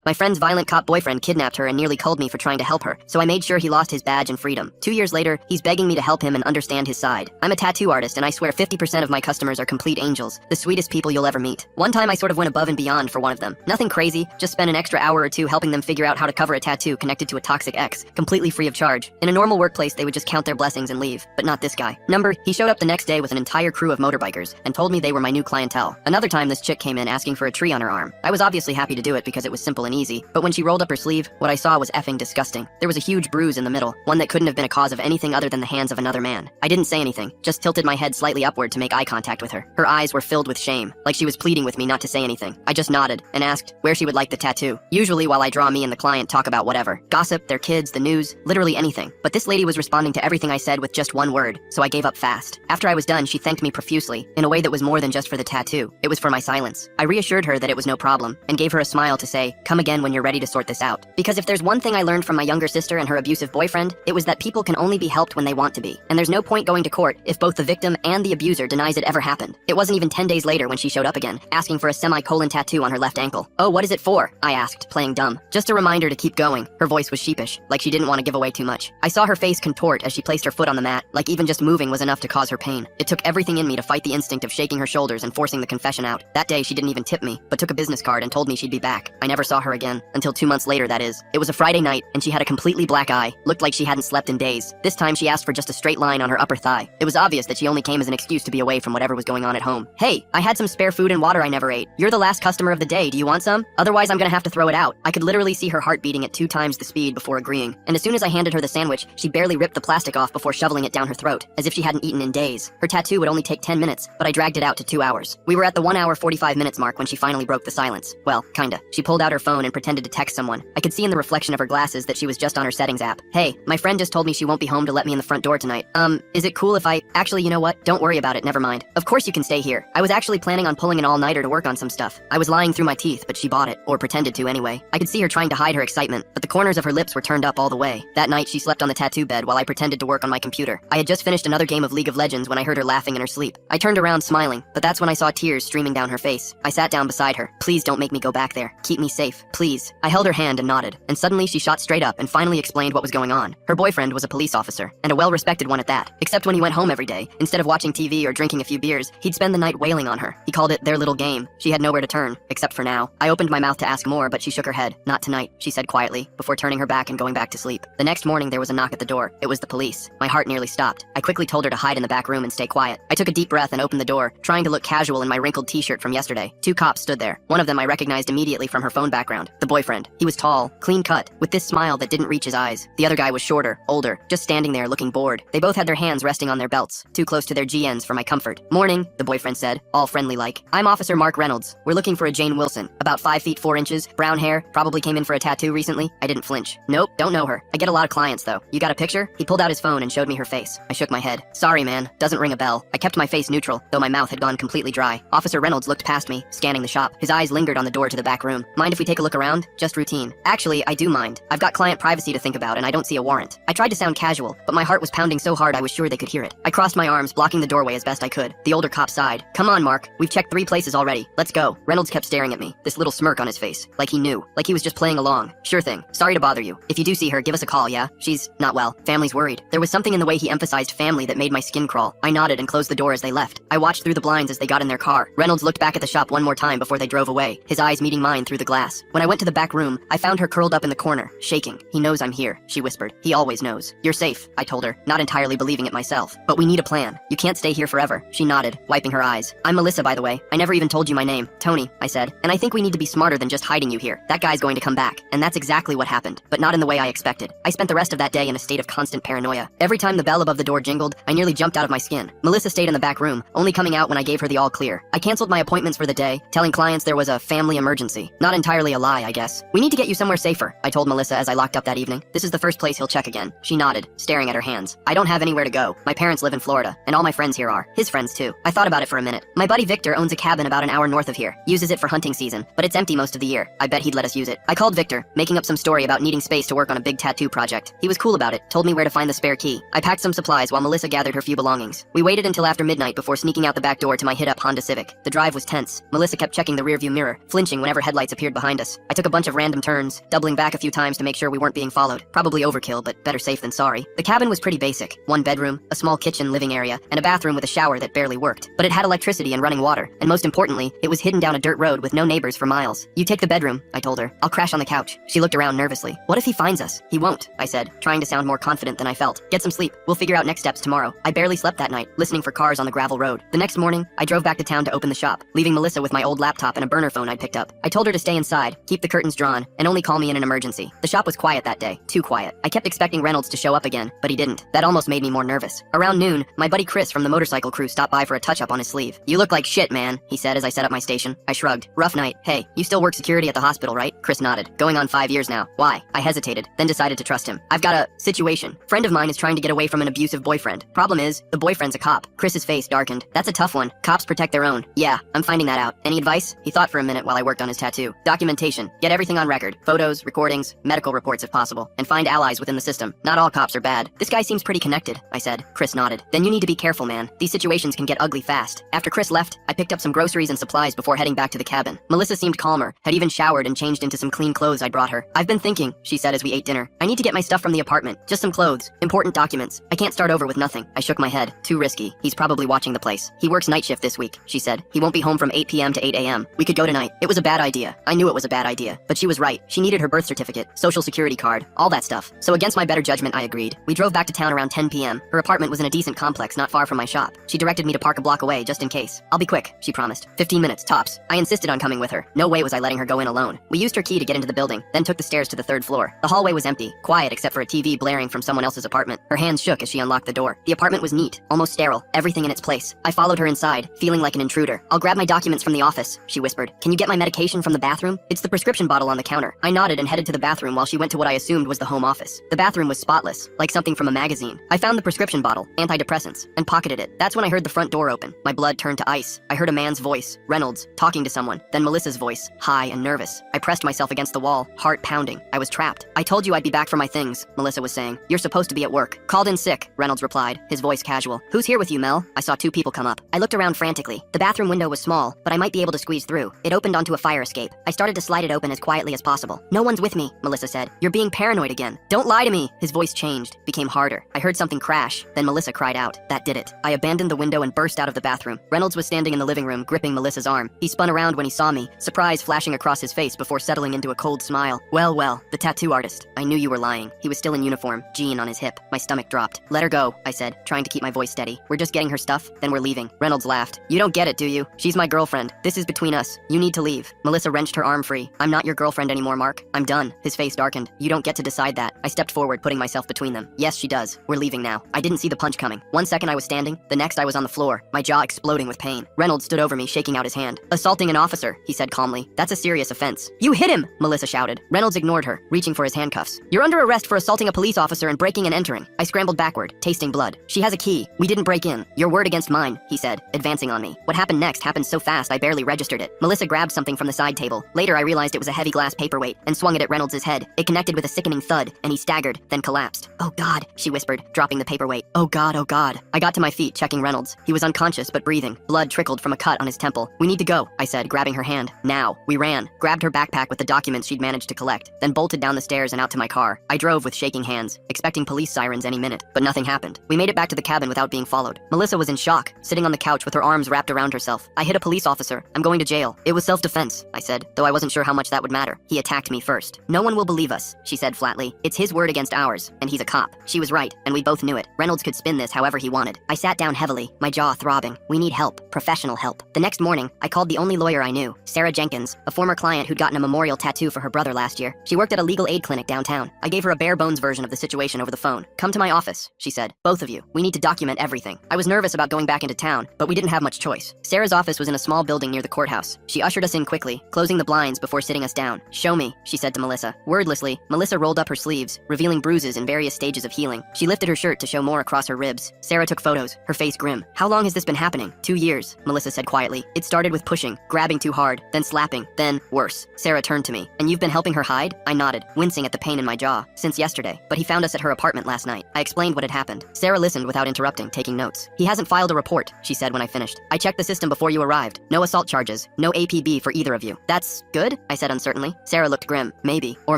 My friend's violent cop boyfriend kidnapped her and nearly killed me for trying to help her, so I made sure he lost his badge and freedom. 2 years later, he's begging me to help him and understand his side. I'm a tattoo artist and I swear 50% of my customers are complete angels, the sweetest people you'll ever meet. One time I sort of went above and beyond for one of them. Nothing crazy, just spent an extra hour or two helping them figure out how to cover a tattoo connected to a toxic ex, completely free of charge. In a normal workplace, they would just count their blessings and leave, but not this guy. He showed up the next day with an entire crew of motorbikers and told me they were my new clientele. Another time this chick came in asking for a tree on her arm. I was obviously happy to do it because it was simple and easy, but when she rolled up her sleeve, what I saw was effing disgusting. There was a huge bruise in the middle, one that couldn't have been a cause of anything other than the hands of another man. I didn't say anything, just tilted my head slightly upward to make eye contact with her. Her eyes were filled with shame, like she was pleading with me not to say anything. I just nodded and asked where she would like the tattoo. Usually while I draw me and the client talk about whatever. Gossip, their kids, the news, literally anything. But this lady was responding to everything I said with just one word, so I gave up fast. After I was done, she thanked me profusely, in a way that was more than just for the tattoo. It was for my silence. I reassured her that it was no problem, and gave her a smile to say, come again when you're ready to sort this out. Because if there's one thing I learned from my younger sister and her abusive boyfriend, it was that people can only be helped when they want to be. And there's no point going to court if both the victim and the abuser denies it ever happened. It wasn't even 10 days later when she showed up again, asking for a semicolon tattoo on her left ankle. Oh, what is it for? I asked, playing dumb. Just a reminder to keep going. Her voice was sheepish, like she didn't want to give away too much. I saw her face contort as she placed her foot on the mat, like even just moving was enough to cause her pain. It took everything in me to fight the instinct of shaking her shoulders and forcing the confession out. That day she didn't even tip me, but took a business card and told me she'd be back. I never saw her again, until 2 months later, that is. It was a Friday night, and she had a completely black eye, looked like she hadn't slept in days. This time she asked for just a straight line on her upper thigh. It was obvious that she only came as an excuse to be away from whatever was going on at home. Hey, I had some spare food and water I never ate. You're the last customer of the day, do you want some? Otherwise I'm gonna have to throw it out. I could literally see her heart beating at 2 times the speed before agreeing, and as soon as I handed her the sandwich, she barely ripped the plastic off before shoveling it down her throat, as if she hadn't eaten in days. Her tattoo would only take 10 minutes, but I dragged it out to 2 hours. We were at the 1 hour 45 minutes mark when she finally broke the silence. Well, kinda. She pulled out her phone and pretended to text someone. I could see in the reflection of her glasses that she was just on her settings app. Hey, my friend just told me she won't be home to let me in the front door tonight. Is it cool if actually, you know what? Don't worry about it, never mind. Of course you can stay here. I was actually planning on pulling an all-nighter to work on some stuff. I was lying through my teeth, but she bought it, or pretended to anyway. I could see her trying to hide her excitement, but the corners of her lips were turned up all the way. That night, she slept on the tattoo bed while I pretended to work on my computer. I had just finished another game of League of Legends when I heard her laughing in her sleep. I turned around smiling, but that's when I saw tears streaming down her face. I sat down beside her. Please don't make me go back there. Keep me safe, please. I held her hand and nodded, and suddenly she shot straight up and finally explained what was going on. Her boyfriend was a police officer, and a well-respected one at that. Except when he went home every day, instead of watching TV or drinking a few beers, he'd spend the night wailing on her. He called it their little game. She had nowhere to turn, except for now. I opened my mouth to ask more, but she shook her head. Not tonight, she said quietly, before turning her back and going back to sleep. The next morning there was a knock at the door. It was the police. My heart nearly stopped. I quickly told her to hide in the back room and stay quiet. I took a deep breath and opened the door, trying to look casual in my wrinkled t-shirt from yesterday. 2 cops stood there. One of them I recognized immediately from her phone background. The boyfriend. He was tall, clean cut, with this smile that didn't reach his eyes. The other guy was shorter, older, just standing there looking bored. They both had their hands resting on their belts, too close to their GNs for my comfort. Morning, the boyfriend said, all friendly-like. I'm Officer Mark Reynolds. We're looking for a Jane Wilson. About 5 feet 4 inches, brown hair, probably came in for a tattoo recently. I didn't flinch. Nope, don't know her. I get a lot of clients though. You got a picture? He pulled out his phone and showed me her face. I shook my head. Sorry man, doesn't ring a bell. I kept my face neutral, though my mouth had gone completely dry. Officer Reynolds looked past me, scanning the shop. His eyes lingered on the door to the back room. Mind if we take a look around? Just routine. Actually, I do mind. I've got client privacy to think about and I don't see a warrant. I tried to sound casual, but my heart was pounding so hard I was sure they could hear it. I crossed my arms, blocking the doorway as best I could. The older cop sighed. Come on, Mark. We've checked 3 places already. Let's go. Reynolds kept staring at me, this little smirk on his face, like he knew, like he was just playing along. Sure thing. Sorry to bother you. If you do see her, give us a call, yeah? She's not well. Family's worried. There was something in the way he emphasized family that made my skin crawl. I nodded and closed the door as they left. I watched through the blinds as they got in their car. Reynolds looked back at the shop one more time before they drove away, his eyes meeting mine through the glass. When I went to the back room, I found her curled up in the corner, shaking. He knows I'm here, she whispered. He always knows. You're safe, I told her, not entirely believing it myself. But we need a plan. You can't stay here forever. She nodded, wiping her eyes. I'm Melissa, by the way. I never even told you my name. Tony, I said. And I think we need to be smarter than just hiding you here. That guy's going to come back. And that's exactly what happened, but not in the way I expected. I spent the rest of that day in a state of constant paranoia. Every time the bell above the door jingled, I nearly jumped out of my skin. Melissa stayed in the back room, only coming out when I gave her the all clear. I canceled my appointments for the day, telling clients there was a family emergency. Not entirely a lie, I guess. We need to get you somewhere safer, I told Melissa as I locked up that evening. This is the first place he'll check again. She nodded, staring at her hands. I don't have anywhere to go. My parents live in Florida, and all my friends here are. His friends too. I thought about it for a minute. My buddy Victor owns a cabin about an hour north of here. Uses it for hunting season, but it's empty most of the year. I bet he'd let us use it. I called Victor, making up some story about needing space to work on a big tattoo project. He was cool about it, told me where to find the spare key. I packed some supplies while Melissa gathered her few belongings. We waited until after midnight before sneaking out the back door to my hit-up Honda Civic. The drive was tense. Melissa kept checking the rearview mirror, flinching whenever headlights appeared behind us. course. I took a bunch of random turns, doubling back a few times to make sure we weren't being followed. Probably overkill, but better safe than sorry. The cabin was pretty basic. One bedroom, a small kitchen living area, and a bathroom with a shower that barely worked. But it had electricity and running water, and most importantly, it was hidden down a dirt road with no neighbors for miles. You take the bedroom, I told her. I'll crash on the couch. She looked around nervously. What if he finds us? He won't, I said, trying to sound more confident than I felt. Get some sleep. We'll figure out next steps tomorrow. I barely slept that night, listening for cars on the gravel road. The next morning, I drove back to town to open the shop, leaving Melissa with my old laptop and a burner phone I'd picked up. I told her to stay inside, keep the curtains drawn, and only call me in an emergency. The shop was quiet that day, too quiet. I kept expecting Reynolds to show up again, but he didn't. That almost made me more nervous. Around noon, my buddy Chris from the motorcycle crew stopped by for a touch-up on his sleeve. You look like shit, man, he said as I set up my station. I shrugged. Rough night. Hey, you still work security at the hospital, right? Chris nodded. Going on 5 years now. Why? I hesitated, then decided to trust him. I've got a situation. Friend of mine is trying to get away from an abusive boyfriend. Problem is, the boyfriend's a cop. Chris's face darkened. That's a tough one. Cops protect their own. Yeah, I'm finding that out. Any advice? He thought for a minute while I worked on his tattoo. Documentation. Get everything on record. Photos, recordings, medical reports if possible. And find allies within the system. Not all cops are bad. This guy seems pretty connected, I said. Chris nodded. Then you need to be careful, man. These situations can get ugly fast. After Chris left, I picked up some groceries and supplies before heading back to the cabin. Melissa seemed calmer, had even showered and changed into some clean clothes I'd brought her. I've been thinking, she said as we ate dinner. I need to get my stuff from the apartment. Just some clothes. Important documents. I can't start over with nothing. I shook my head. Too risky. He's probably watching the place. He works night shift this week, she said. He won't be home from 8 p.m. to 8 a.m. We could go tonight. It was a bad idea. I knew it was a bad idea. But she was right. She needed her birth certificate, social security card, all that stuff. So against my better judgment, I agreed. We drove back to town around 10 p.m. Her apartment was in a decent complex not far from my shop. She directed me to park a block away just in case. I'll be quick, she promised. 15 minutes, tops. I insisted on coming with her. No way was I letting her go in alone. We used her key to get into the building, then took the stairs to the 3rd floor. The hallway was empty, quiet except for a TV blaring from someone else's apartment. Her hands shook as she unlocked the door. The apartment was neat, almost sterile, everything in its place. I followed her inside, feeling like an intruder. I'll grab my documents from the office, she whispered. Can you get my medication from the bathroom? It's the prescription bottle on the counter. I nodded and headed to the bathroom while she went to what I assumed was the home office. The bathroom was spotless, like something from a magazine. I found the prescription bottle, antidepressants, and pocketed it. That's when I heard the front door open. My blood turned to ice. I heard a man's voice, Reynolds, talking to someone, then Melissa's voice, high and nervous. I pressed myself against the wall, heart pounding. I was trapped. I told you I'd be back for my things, Melissa was saying. You're supposed to be at work. Called in sick, Reynolds replied, his voice casual. Who's here with you, Mel? I saw 2 people come up. I looked around frantically. The bathroom window was small, but I might be able to squeeze through. It opened onto a fire escape. I started to slide it open as quietly as possible. No one's with me, Melissa said. You're being paranoid again. Don't lie to me. His voice changed, became harder. I heard something crash, then Melissa cried out. That did it. I abandoned the window and burst out of the bathroom. Reynolds was standing in the living room, gripping Melissa's arm. He spun around when he saw me, surprise flashing across his face before settling into a cold smile. Well, the tattoo artist. I knew you were lying. He was still in uniform, jean on his hip. My stomach dropped. Let her go, I said, trying to keep my voice steady. We're just getting her stuff, then we're leaving. Reynolds laughed. You don't get it, do you? She's my girlfriend. This is between us. You need to leave. Melissa wrenched her arm free. I'm not your girlfriend anymore, Mark. I'm done. His face darkened. You don't get to decide that. I stepped forward, putting myself between them. Yes, she does. We're leaving now. I didn't see the punch coming. 1 second I was standing, the next I was on the floor, my jaw exploding with pain. Reynolds stood over me, shaking out his hand. Assaulting an officer, he said calmly. That's a serious offense. You hit him, Melissa shouted. Reynolds ignored her, reaching for his handcuffs. You're under arrest for assaulting a police officer and breaking and entering. I scrambled backward, tasting blood. She has a key. We didn't break in. Your word against mine, he said, advancing on me. What happened next happened so fast I barely registered it. Melissa grabbed something from the side table. Later I realized it was a heavy glass paperweight and swung it at Reynolds' head. It connected with a sickening thud, and he staggered, then collapsed. Oh God, she whispered, dropping the paperweight. Oh God, oh God. I got to my feet, checking Reynolds. He was unconscious but breathing. Blood trickled from a cut on his temple. We need to go, I said, grabbing her hand. Now. We ran, grabbed her backpack with the documents she'd managed to collect, then bolted down the stairs and out to my car. I drove with shaking hands, expecting police sirens any minute, but nothing happened. We made it back to the cabin without being followed. Melissa was in shock, sitting on the couch with her arms wrapped around herself. I hit a police officer. I'm going to jail. It was self-defense, I said, though I wasn't sure how much that would matter. He attacked me first. No one will believe us, she said flatly. It's his word against ours, and he's a cop. She was right, and we both knew it. Reynolds could spin this however he wanted. I sat down heavily, my jaw throbbing. We need help, professional help. The next morning, I called the only lawyer I knew, Sarah Jenkins, a former client who'd gotten a memorial tattoo for her brother last year. She worked at a legal aid clinic downtown. I gave her a bare-bones version of the situation over the phone. Come to my office, she said. Both of you. We need to document everything. I was nervous about going back into town, but we didn't have much choice. Sarah's office was in a small building near the courthouse. She ushered us in quickly, closing the blinds before sitting us down. Show me, she said to Melissa. Wordlessly, Melissa rolled up her sleeves, revealing bruises in various stages of healing. She lifted her shirt to show more across her ribs. Sarah took photos, her face grim. How long has this been happening? 2 years, Melissa said quietly. It started with pushing, grabbing too hard, then slapping, then worse. Sarah turned to me. And you've been helping her hide? I nodded, wincing at the pain in my jaw. Since yesterday. But he found us at her apartment last night. I explained what had happened. Sarah listened without interrupting, taking notes. He hasn't filed a report, she said when I finished. I checked the system before you arrived. No assault charges, no APB for either of you. That's good? I said uncertainly. Sarah looked grim. Maybe. Or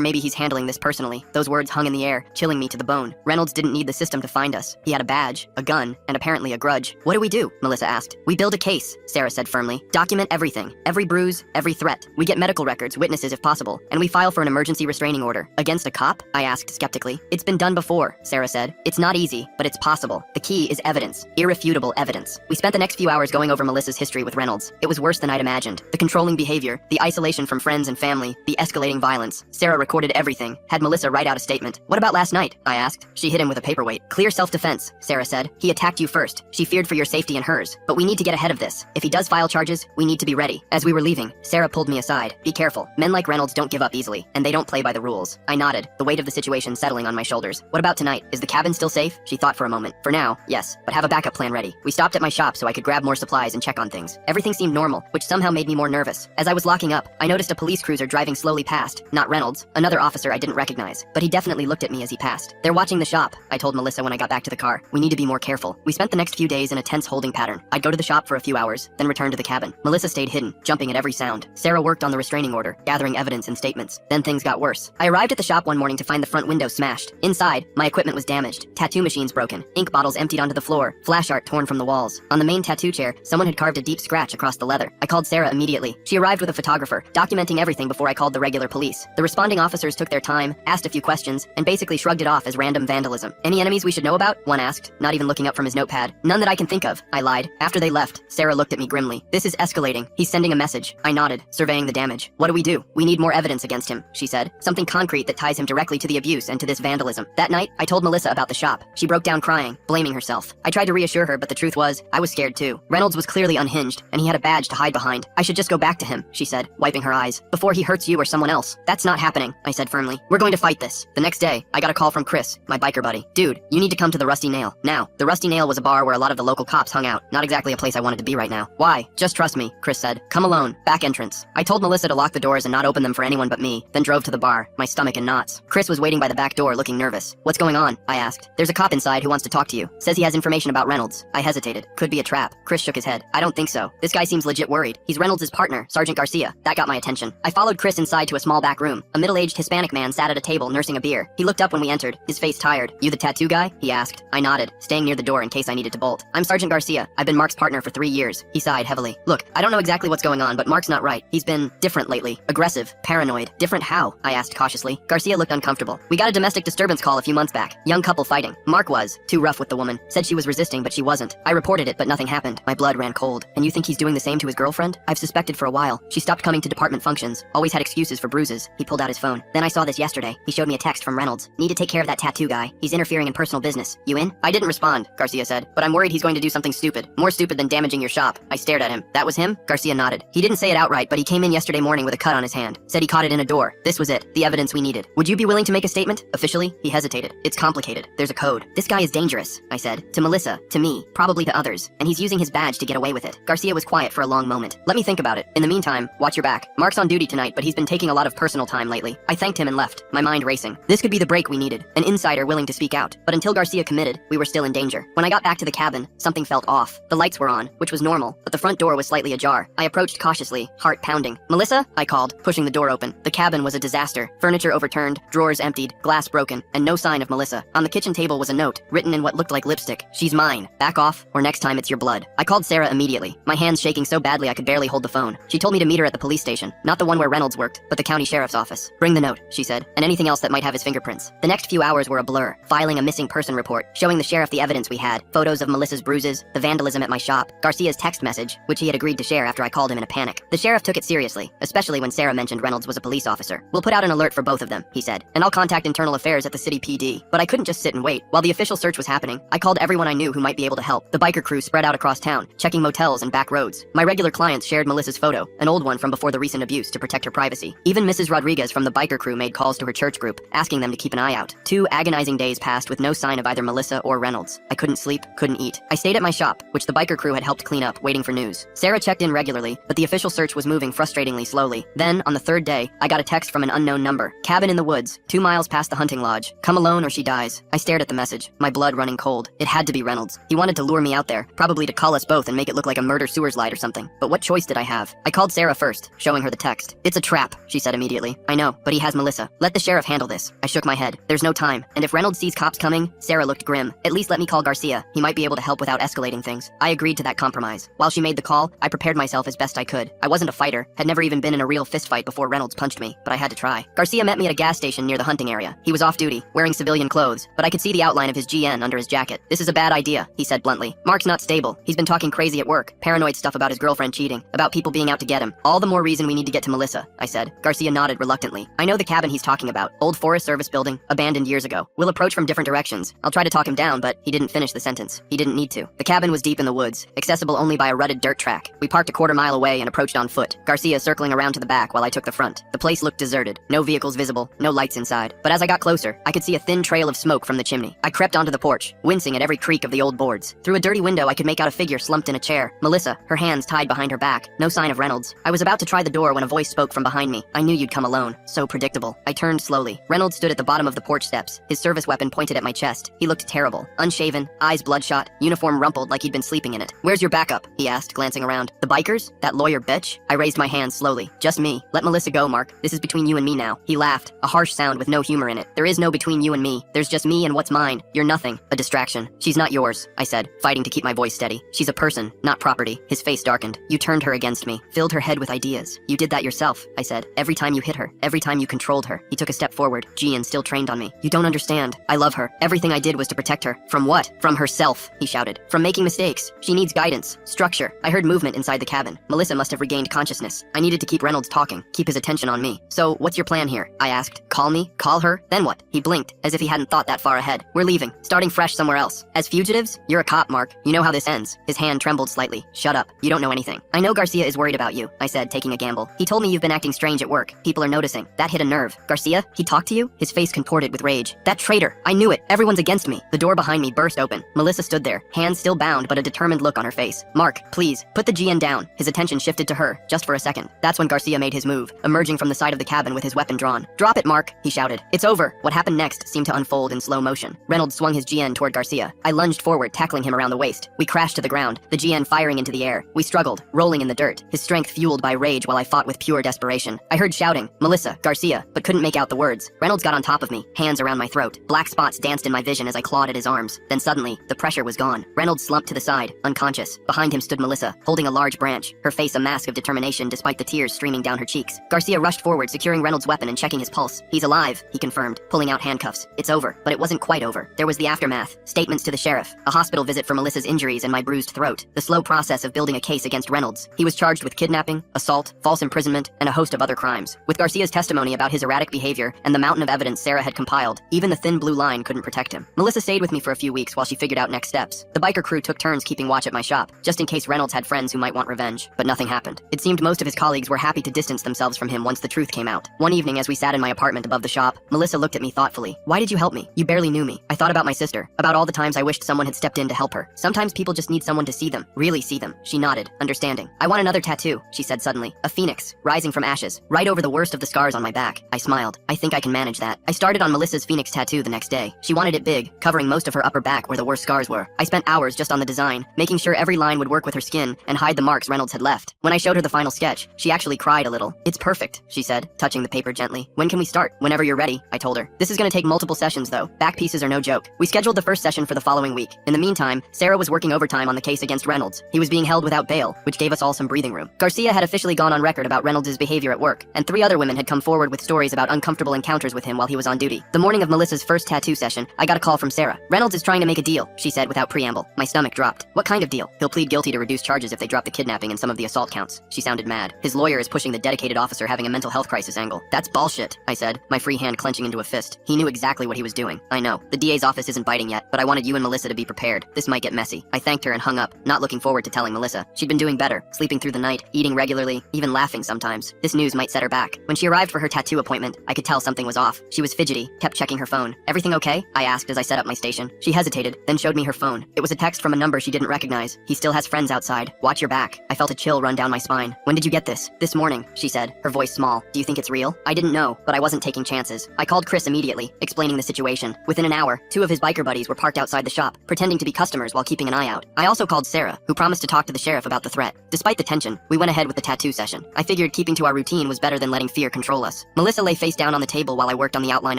maybe he's handling this personally. Those words hung in the air, chilling me to the bone. Reynolds didn't need the system to find us. He had a badge, a gun, and apparently a grudge. What do we do? Melissa asked. We build a case, Sarah said firmly. Document everything. Every bruise, every threat. We get medical records, witnesses if possible, and we file for an emergency restraining order. Against a cop? I asked skeptically. It's been done before, Sarah said. It's not easy, but it's possible. The key is evidence. Irrefutable evidence. We spent the next few hours going over Melissa's history with Reynolds. It was worse than I'd imagined. The controlling behavior, the isolation from friends and family, the escalating violence. Sarah recorded everything, had Melissa write out a statement. What about last night? I asked. She hit him with a paperweight. Clear self-defense, Sarah said. He attacked you first. She feared for your safety and hers. But we need to get ahead of this. If he does file charges, we need to be ready. As we were leaving, Sarah pulled me aside. Be careful. Men like Reynolds don't give up easily, and they don't play by the rules. I nodded, the weight of the situation settling on my shoulders. What about tonight? Is the cabin still safe? She thought for a moment. For now, yes, but have a backup plan ready. We stopped at my shop so I could grab more supplies and check on things. Everything seemed normal, which somehow made me more nervous. As I was locking up, I noticed a police cruiser driving slowly past. Not Reynolds, another officer I didn't recognize, but he definitely looked at me as he passed. They're watching the shop, I told Melissa when I got back to the car. We need to be more careful. We spent the next few days in a tense holding pattern. I'd go to the shop for a few hours, then return to the cabin. Melissa stayed hidden, jumping at every sound. Sarah worked on the restraining order, gathering evidence and statements. Then things got worse. I arrived at the shop one morning to find the front window smashed. Inside, my equipment was damaged. Tattoo machines broken. Ink bottles emptied onto the floor. Flash art torn from the walls. On the main tattoo chair, someone had carved a deep scratch across the leather. I called Sarah immediately. She arrived with a photographer, documenting everything before I called the regular police. The responding officers took their time, asked a few questions, and basically shrugged it off as random vandalism. Any enemies we should know about? One asked, not even looking up from his notepad. None that I can think of, I lied. After they left, Sarah looked at me grimly. This is escalating. He's sending a message. I nodded, surveying the damage. What do we do? We need more evidence against him, she said. Something concrete that ties him directly to the abuse and to this vandalism. That night, I told Melissa about the shop. She broke down crying, blaming herself. I tried to reassure her, but the truth was, I was scared too. Reynolds was clearly unhinged, and he had a badge to hide behind. I should just go back to him, she said, wiping her eyes. Before he hurts you or someone else. That's not happening, I said firmly. We're going to fight this. The next day, I got a call from Chris, my biker buddy. Dude, you need to come to the Rusty Nail. Now, the Rusty Nail was a bar where a lot of the local cops hung out. Not exactly a place I wanted to be right now. Why? Just trust me, Chris said. Come alone. Back entrance. I told Melissa to lock the doors and not open them for anyone but me, then drove to the bar, my stomach in knots. Chris was waiting by the back door looking nervous. What's going on? I asked. There's a cop inside who wants to talk to you. Says he has information about Reynolds. I hesitated. Could be a trap. Chris shook his head. I don't think so. This guy seems legit worried. He's Reynolds' partner, Sergeant Garcia. That got my attention. I followed Chris inside to a small back room. A middle-aged Hispanic man sat at a table nursing a beer. He looked up when we entered, his face tired. You the tattoo guy? He asked. I nodded, staying near the door in case I needed to bolt. I'm Sergeant Garcia. I've been Mark's partner for 3 years. He sighed heavily. Look, I don't know exactly what's going on, but Mark's not right. He's been different lately. Aggressive. Paranoid. Different how? I asked cautiously. Garcia looked uncomfortable. We got a domestic disturbance call a few months back. Young couple fighting. Mark was too rough with the woman. Said she was resisting, but she wasn't. I reported it, but nothing happened. My blood ran cold. And you think he's doing the same to his girlfriend? I've suspected for a while. She stopped coming to department functions. Always had excuses for bruises. He pulled out his phone. Then I saw this yesterday. He showed me a text from Reynolds. Need to take care of that tattoo guy. He's interfering in personal business. You in? I didn't respond, Garcia said, but I'm worried he's going to do something stupid. More stupid than damaging your shop. I stared at him. That was him? Garcia nodded. He didn't say it outright, but he came in yesterday morning with a cut on his hand. Said he caught it in a door. This was it. The evidence we needed. Would you be willing to make a statement? Officially? He hesitated. It's complicated. There's a code. This guy is dangerous, I said. To Melissa, to me, probably to others. And he's using his badge to get away with it. Garcia was quiet for a long moment. Let me think about it. In the meantime, watch your back. Mark's on duty tonight, but he's been taking a lot of personal time lately. I thanked him and left, my mind racing. This could be the break we needed. An insider willing to speak out. But until Garcia committed, we were still in danger. When I got back to the cabin, something felt off. The lights were on, which was normal, but the front door was slightly ajar. I approached cautiously, heart pounding. Melissa? I called, pushing the door open. The cabin was a disaster. Furniture overturned, drawers emptied, glass broken, and no sign of Melissa. On the kitchen table was a note, written in what looked like lipstick. She's mine. Back off, or next time it's your blood. I called Sarah immediately, my hands shaking so badly I could barely hold the phone. She told me to meet her at the police station, not the one where Reynolds worked, but the county sheriff's office. Bring the note, she said, and anything else that might have his fingerprints. The next few hours were a blur, filing a missing person report, showing the sheriff the evidence we had, photos of Melissa's bruises, the vandalism at my shop, Garcia's text message, which he had agreed to share after I called him in a panic. The sheriff took it seriously, especially when Sarah mentioned Reynolds was a police officer. We'll put out an alert for both of them, he said, and I'll contact internal affairs at the city PD. But I couldn't just sit and wait. While the official search was happening, I called everyone I knew who might be able to help. The biker crew spread out across town, checking motels and back roads. My regular clients shared Melissa's photo, an old one from before the recent abuse, to protect her privacy. Even Mrs. Rodriguez from the biker crew made calls to her church group, asking them to keep an eye out. 2 agonizing days passed with no sign of either Melissa or Reynolds. I couldn't sleep, couldn't eat. I stayed at my shop, which the biker crew had helped clean up, waiting for news. Sarah checked in regularly, but the official search was moving frustratingly slowly. Then, on the 3rd day, I got a text from an unknown number. Cabin in the woods, 2 miles past the hunting lodge. Come alone or she dies. I stared at the message, my blood running cold. It had to be Reynolds. He wanted to lure me out there, probably to call us both and make it look like a murder sewer slide or something. But what choice did I have? I called Sarah first, showing her the text. next. It's a trap, she said immediately. I know, but he has Melissa. Let the sheriff handle this. I shook my head. There's no time. And if Reynolds sees cops coming, Sarah looked grim. At least let me call Garcia. He might be able to help without escalating things. I agreed to that compromise. While she made the call, I prepared myself as best I could. I wasn't a fighter, had never even been in a real fistfight before Reynolds punched me, but I had to try. Garcia met me at a gas station near the hunting area. He was off duty, wearing civilian clothes, but I could see the outline of his GN under his jacket. This is a bad idea, he said bluntly. Mark's not stable. He's been talking crazy at work, paranoid stuff about his girlfriend cheating, about people being out to get him. All the more reason we need to get to Melissa, I said. Garcia nodded reluctantly. I know the cabin he's talking about. Old Forest Service building, abandoned years ago. We'll approach from different directions. I'll try to talk him down, but he didn't finish the sentence. He didn't need to. The cabin was deep in the woods, accessible only by a rutted dirt track. We parked a quarter-mile away and approached on foot, Garcia circling around to the back while I took the front. The place looked deserted. No vehicles visible, no lights inside. But as I got closer, I could see a thin trail of smoke from the chimney. I crept onto the porch, wincing at every creak of the old boards. Through a dirty window, I could make out a figure slumped in a chair. Melissa, her hands tied behind her back. No sign of Reynolds. I was about to try the door when a voice spoke from behind me. I knew you'd come alone. So predictable. I turned slowly. Reynolds stood at the bottom of the porch steps, his service weapon pointed at my chest. He looked terrible. Unshaven, eyes bloodshot, uniform rumpled like he'd been sleeping in it. Where's your backup? He asked, glancing around. The bikers? That lawyer bitch? I raised my hand slowly. Just me. Let Melissa go, Mark. This is between you and me now. He laughed, a harsh sound with no humor in it. There is no between you and me. There's just me and what's mine. You're nothing. A distraction. She's not yours, I said, fighting to keep my voice steady. She's a person, not property. His face darkened. You turned her against me, filled her head with ideas. You did that yourself, I said. Every time you hit her, every time you controlled her. He took a step forward. Gian still trained on me. You don't understand. I love her. Everything I did was to protect her. From what? From herself, he shouted. From making mistakes. She needs guidance, structure. I heard movement inside the cabin. Melissa must have regained consciousness. I needed to keep Reynolds talking, keep his attention on me. So, what's your plan here? I asked. Call me? Call her? Then what? He blinked, as if he hadn't thought that far ahead. We're leaving, starting fresh somewhere else. As fugitives? You're a cop, Mark. You know how this ends. His hand trembled slightly. Shut up. You don't know anything. I know Garcia is worried about you, I said, taking a gamble. He told me you've been acting strange at work. People are noticing. That hit a nerve. Garcia? He talked to you? His face contorted with rage. That traitor! I knew it! Everyone's against me! The door behind me burst open. Melissa stood there, hands still bound but a determined look on her face. Mark, please, put the GN down. His attention shifted to her, just for a second. That's when Garcia made his move, emerging from the side of the cabin with his weapon drawn. Drop it, Mark, he shouted. It's over. What happened next seemed to unfold in slow motion. Reynolds swung his GN toward Garcia. I lunged forward, tackling him around the waist. We crashed to the ground, the GN firing into the air. We struggled, rolling in the dirt, his strength fueled by rage while I fought with pure desperation. I heard shouting, Melissa, Garcia, but couldn't make out the words. Reynolds got on top of me, hands around my throat. Black spots danced in my vision as I clawed at his arms. Then suddenly, the pressure was gone. Reynolds slumped to the side, unconscious. Behind him stood Melissa, holding a large branch, her face a mask of determination despite the tears streaming down her cheeks. Garcia rushed forward, securing Reynolds' weapon and checking his pulse. He's alive, he confirmed, pulling out handcuffs. It's over, but it wasn't quite over. There was the aftermath, statements to the sheriff, a hospital visit for Melissa's injuries and my bruised throat, the slow process of building a case against Reynolds. He was charged with kidnapping, assault, false imprisonment, and a host of other crimes. With Garcia's testimony about his erratic behavior and the mountain of evidence Sarah had compiled, even the thin blue line couldn't protect him. Melissa stayed with me for a few weeks while she figured out next steps. The biker crew took turns keeping watch at my shop, just in case Reynolds had friends who might want revenge. But nothing happened. It seemed most of his colleagues were happy to distance themselves from him once the truth came out. One evening as we sat in my apartment above the shop, Melissa looked at me thoughtfully. Why did you help me? You barely knew me. I thought about my sister, about all the times I wished someone had stepped in to help her. Sometimes people just need someone to see them, really see them. She nodded, understanding. I want another tattoo, she said suddenly. A phoenix, rising from ashes, right over the worst of the scars on my back. I smiled. I think I can manage that. I started on Melissa's phoenix tattoo the next day. She wanted it big, covering most of her upper back where the worst scars were. I spent hours just on the design, making sure every line would work with her skin and hide the marks Reynolds had left. When I showed her the final sketch, she actually cried a little. It's perfect, she said, touching the paper gently. When can we start? Whenever you're ready, I told her. This is gonna take multiple sessions though. Back pieces are no joke. We scheduled the first session for the following week. In the meantime, Sarah was working overtime on the case against Reynolds. He was being held without bail, which gave us all some breathing room. Garcia had officially gone on record about Reynolds' behavior at work, and 3 other women had come forward with stories about uncomfortable encounters with him while he was on duty. The morning of Melissa's first tattoo session, I got a call from Sarah. Reynolds is trying to make a deal, she said without preamble. My stomach dropped. What kind of deal? He'll plead guilty to reduce charges if they drop the kidnapping and some of the assault counts. She sounded mad. His lawyer is pushing the dedicated officer having a mental health crisis angle. That's bullshit, I said, my free hand clenching into a fist. He knew exactly what he was doing. I know. The DA's office isn't biting yet, but I wanted you and Melissa to be prepared. This might get messy. I thanked her and hung up, not looking forward to telling Melissa. She'd been doing better, sleeping through the night, eating regularly, even laughing sometimes. This news might set her back. When she arrived for her tattoo appointment, I could tell something was off. She was fidgety, kept checking her phone. Everything okay? I asked as I set up my station. She hesitated, then showed me her phone. It was a text from a number she didn't recognize. He still has friends outside. Watch your back. I felt a chill run down my spine. When did you get this? This morning, she said, her voice small. Do you think it's real? I didn't know, but I wasn't taking chances. I called Chris immediately, explaining the situation. Within an hour, 2 of his biker buddies were parked outside the shop, pretending to be customers while keeping an eye out. I also called Sarah, who promised to talk to the sheriff about the threat. Despite the tension, we went ahead with the tattoo session. I figured figured keeping to our routine was better than letting fear control us. Melissa lay face down on the table while I worked on the outline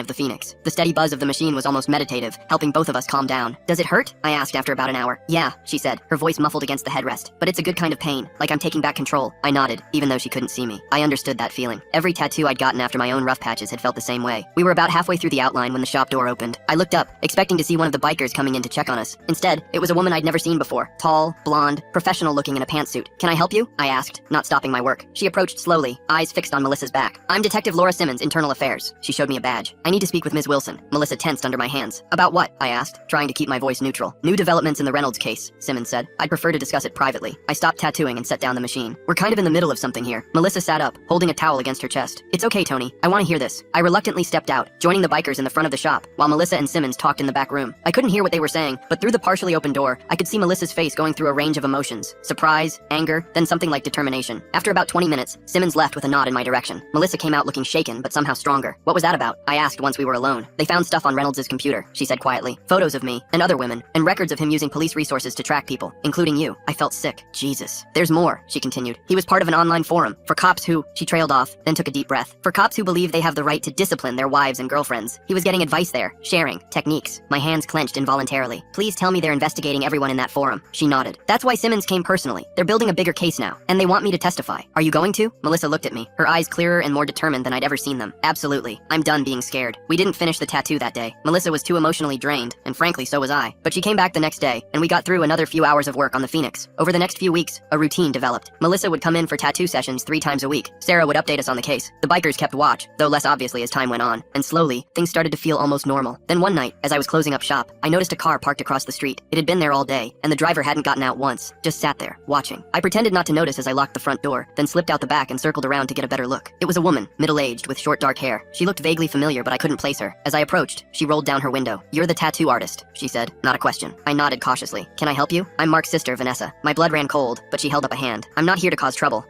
of the phoenix. The steady buzz of the machine was almost meditative, helping both of us calm down. Does it hurt? I asked after about an hour. Yeah, she said, her voice muffled against the headrest. But it's a good kind of pain, like I'm taking back control. I nodded, even though she couldn't see me. I understood that feeling. Every tattoo I'd gotten after my own rough patches had felt the same way. We were about halfway through the outline when the shop door opened. I looked up, expecting to see one of the bikers coming in to check on us. Instead, it was a woman I'd never seen before. Tall, blonde, professional looking in a pantsuit. Can I help you? I asked, not stopping my work. She approached slowly, eyes fixed on Melissa's back. I'm Detective Laura Simmons, Internal Affairs. She showed me a badge. I need to speak with Ms. Wilson. Melissa tensed under my hands. About what? I asked, trying to keep my voice neutral. New developments in the Reynolds case, Simmons said. I'd prefer to discuss it privately. I stopped tattooing and set down the machine. We're kind of in the middle of something here. Melissa sat up, holding a towel against her chest. It's okay, Tony. I want to hear this. I reluctantly stepped out, joining the bikers in the front of the shop, while Melissa and Simmons talked in the back room. I couldn't hear what they were saying, but through the partially open door, I could see Melissa's face going through a range of emotions. Surprise, anger, then something like determination. After about 20 minutes, Simmons left with a nod in my direction. Melissa came out looking shaken, but somehow stronger. What was that about? I asked once we were alone. They found stuff on Reynolds' computer, she said quietly. Photos of me, and other women, and records of him using police resources to track people, including you. I felt sick. Jesus. There's more, she continued. He was part of an online forum for cops who, she trailed off, then took a deep breath. For cops who believe they have the right to discipline their wives and girlfriends. He was getting advice there, sharing, techniques. My hands clenched involuntarily. Please tell me they're investigating everyone in that forum. She nodded. That's why Simmons came personally. They're building a bigger case now, and they want me to testify. Are you going to? Melissa looked at me, her eyes clearer and more determined than I'd ever seen them. Absolutely. I'm done being scared. We didn't finish the tattoo that day. Melissa was too emotionally drained, and frankly, so was I. But she came back the next day, and we got through another few hours of work on the Phoenix. Over the next few weeks, a routine developed. Melissa would come in for tattoo sessions 3 times a week. Sarah would update us on the case. The bikers kept watch, though less obviously as time went on, and slowly, things started to feel almost normal. Then one night, as I was closing up shop, I noticed a car parked across the street. It had been there all day, and the driver hadn't gotten out once, just sat there, watching. I pretended not to notice as I locked the front door, then slipped out the back and circled around to get a better look. It was a woman, middle-aged, with short dark hair. She looked vaguely familiar, but I couldn't place her. As I approached, she rolled down her window. You're the tattoo artist, she said, not a question. I nodded cautiously. Can I help you? I'm Mark's sister, Vanessa. My blood ran cold, but she held up a hand. I'm not here to cause trouble.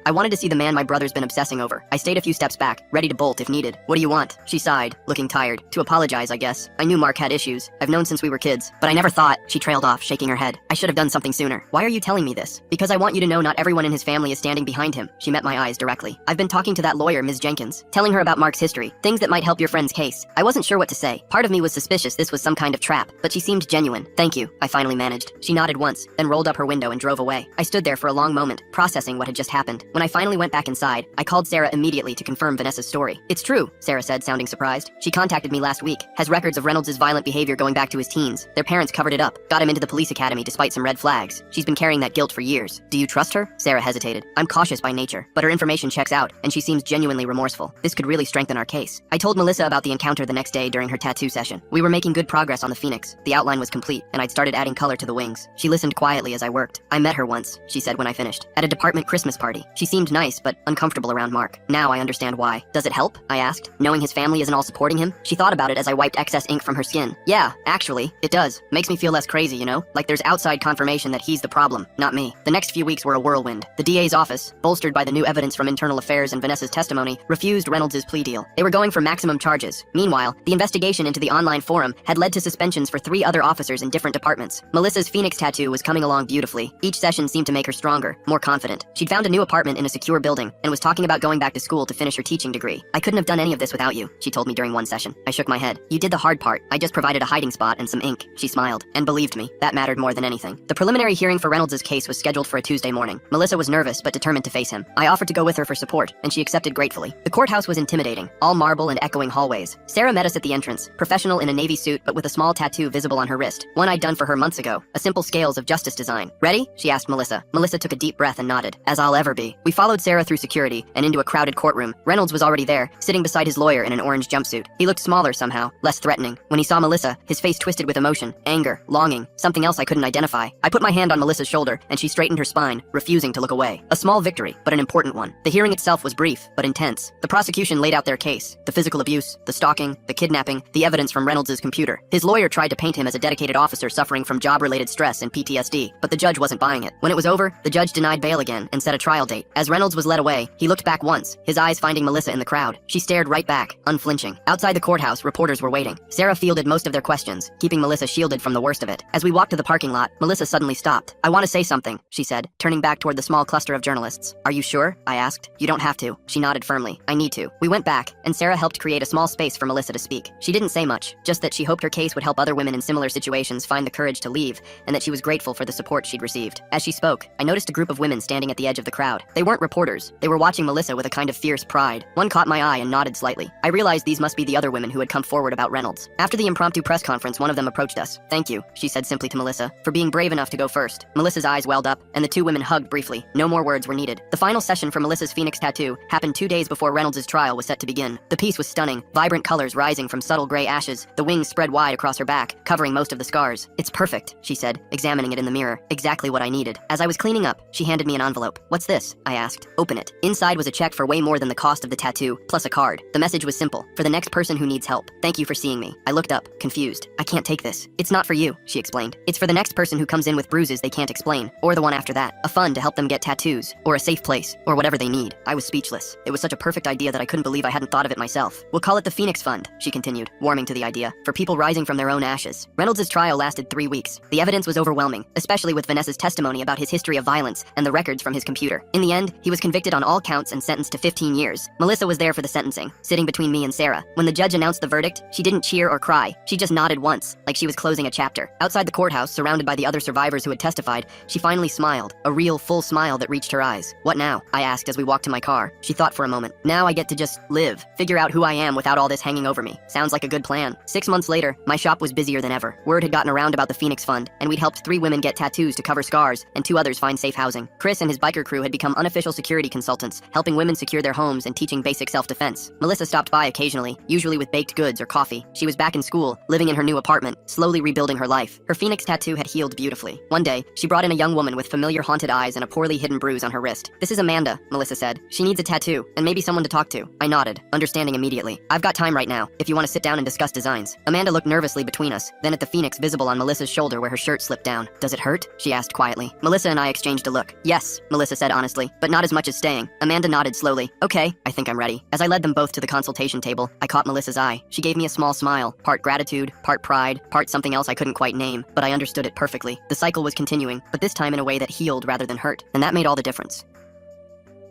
I wanted to see the man my brother's been obsessing over. I stayed a few steps back, ready to bolt if needed. What do you want? She sighed, looking tired. To apologize, I guess. I knew Mark had issues. I've known since we were kids, but I never thought. She trailed off, shaking her head. I should have done something sooner. Why are you telling me this? Because I want you to know not everyone in his family is standing behind him. She met my eyes directly. I've been talking to that lawyer, Ms. Jenkins, telling her about Mark's history, things that might help your friend's case. I wasn't sure what to say. Part of me was suspicious this was some kind of trap, but she seemed genuine. Thank you, I finally managed. She nodded once, then rolled up her window and drove away. I stood there for a long moment, processing what had just happened. When I finally went back inside, I called Sarah immediately to confirm Vanessa's story. It's true, Sarah said, sounding surprised. She contacted me last week, has records of Reynolds' violent behavior going back to his teens. Their parents covered it up, got him into the police academy despite some red flags. She's been carrying that guilt for years. Do you trust her? Sarah hesitated. I'm cautious by nature, but her information checks out, and she seems genuinely remorseful. This could really strengthen our case. I told Melissa about the encounter the next day during her tattoo session. We were making good progress on the Phoenix. The outline was complete, and I'd started adding color to the wings. She listened quietly as I worked. I met her once, she said when I finished, at a department Christmas party. She seemed nice, but uncomfortable around Mark. Now I understand why. Does it help? I asked, knowing his family isn't all supporting him. She thought about it as I wiped excess ink from her skin. Yeah, actually, it does. Makes me feel less crazy, you know? Like there's outside confirmation that he's the problem, not me. The next few weeks were a whirlwind. The DA's office, bolstered by the new evidence from Internal Affairs and Vanessa's testimony, refused Reynolds' plea deal. They were going for maximum charges. Meanwhile, the investigation into the online forum had led to suspensions for 3 other officers in different departments. Melissa's Phoenix tattoo was coming along beautifully. Each session seemed to make her stronger, more confident. She'd found a new apartment in a secure building and was talking about going back to school to finish her teaching degree. I couldn't have done any of this without you, she told me during one session. I shook my head. You did the hard part. I just provided a hiding spot and some ink. She smiled and believed me. That mattered more than anything. The preliminary hearing for Reynolds' case was scheduled for a Tuesday morning. Melissa was nervous but determined to face him. I offered to go with her for support, and she accepted gratefully. The courthouse was intimidating, all marble and echoing hallways. Sarah met us at the entrance, professional in a navy suit but with a small tattoo visible on her wrist, one I'd done for her months ago, a simple Scales of Justice design. Ready? She asked Melissa. Melissa took a deep breath and nodded. As I'll ever be. We followed Sarah through security and into a crowded courtroom. Reynolds was already there, sitting beside his lawyer in an orange jumpsuit. He looked smaller somehow, less threatening. When he saw Melissa, his face twisted with emotion, anger, longing, something else I couldn't identify. I put my hand on Melissa's shoulder, and she straightened her spine, refusing to look away. A small victory, but an important one. The hearing itself was brief, but intense. The prosecution laid out their case. The physical abuse, the stalking, the kidnapping, the evidence from Reynolds' computer. His lawyer tried to paint him as a dedicated officer suffering from job-related stress and PTSD, but the judge wasn't buying it. When it was over, the judge denied bail again and set a trial date. As Reynolds was led away, he looked back once, his eyes finding Melissa in the crowd. She stared right back, unflinching. Outside the courthouse, reporters were waiting. Sarah fielded most of their questions, keeping Melissa shielded from the worst of it. As we walked to the parking lot, Melissa suddenly stopped. I want to say something, she said, turning back toward the small cluster of journalists. Are you sure? I asked. You don't have to. She nodded firmly. I need to. We went back, and Sarah helped create a small space for Melissa to speak. She didn't say much, just that she hoped her case would help other women in similar situations find the courage to leave, and that she was grateful for the support she'd received. As she spoke, I noticed a group of women standing at the edge of the crowd. They weren't reporters. They were watching Melissa with a kind of fierce pride. One caught my eye and nodded slightly. I realized these must be the other women who had come forward about Reynolds. After the impromptu press conference, one of them approached us. Thank you, she said simply to Melissa, for being brave enough to go first. Melissa's eyes welled up, and the two women hugged briefly. No more words were needed. The final session for Melissa's Phoenix tattoo happened 2 days before Reynolds' trial was set to begin. The piece was stunning, vibrant colors rising from subtle gray ashes, the wings spread wide across her back, covering most of the scars. It's perfect, she said, examining it in the mirror. Exactly what I needed. As I was cleaning up, she handed me an envelope. What's this? I asked. Open it. Inside was a check for way more than the cost of the tattoo, plus a card. The message was simple. For the next person who needs help. Thank you for seeing me. I looked up, confused. I can't take this. It's not for you, she explained. It's for the next person who comes in with bruises they can't explain, or the one after that. A fund to help them get tattoos, or a safe place, or whatever they need. I was speechless. It was such a perfect idea that I couldn't believe I hadn't thought of it myself. We'll call it the Phoenix Fund, she continued, warming to the idea, for people rising from their own ashes. Reynolds' trial lasted 3 weeks. The evidence was overwhelming, especially with Vanessa's testimony about his history of violence and the records from his computer. In the end, he was convicted on all counts and sentenced to 15 years. Melissa was there for the sentencing, sitting between me and Sarah. When the judge announced the verdict, she didn't cheer or cry. She just nodded once, like she was closing a chapter. Outside the courthouse, surrounded by the other survivors who had testified, she finally smiled, a real, full smile that reached her eyes. What now? I asked as we walked to my car. She thought for a moment. Now I get to just live, figure out who I am without all this hanging over me. Sounds like a good plan. 6 months later, my shop was busier than ever. Word had gotten around about the Phoenix Fund, and we'd helped 3 women get tattoos to cover scars, and 2 others find safe housing. Chris and his biker crew had become unofficial security consultants, helping women secure their homes and teaching basic self-defense. Melissa stopped by occasionally, usually with baked goods or coffee. She was back in school, living in her new apartment, slowly rebuilding her life. Her Phoenix tattoo had healed beautifully. One day, she brought in a young woman with familiar haunted eyes and a poorly hidden bruise on her wrist. This is Amanda, Melissa said. She needs a tattoo, and maybe someone to talk to. I nodded, understanding immediately. I've got time right now, if you want to sit down and discuss designs. Amanda looked nervously between us, then at the Phoenix visible on Melissa's shoulder where her shirt slipped down. Does it hurt? She asked quietly. Melissa and I exchanged a look. Yes, Melissa said honestly, but not as much as staying. Amanda nodded slowly. Okay, I think I'm ready. As I led them both to the consultation table, I caught Melissa's eye. She gave me a small smile, part gratitude, part pride, part something else I couldn't quite name, but I understood it perfectly. The cycle was continuing, but this time in a way that healed rather than hurt, and that made all the difference.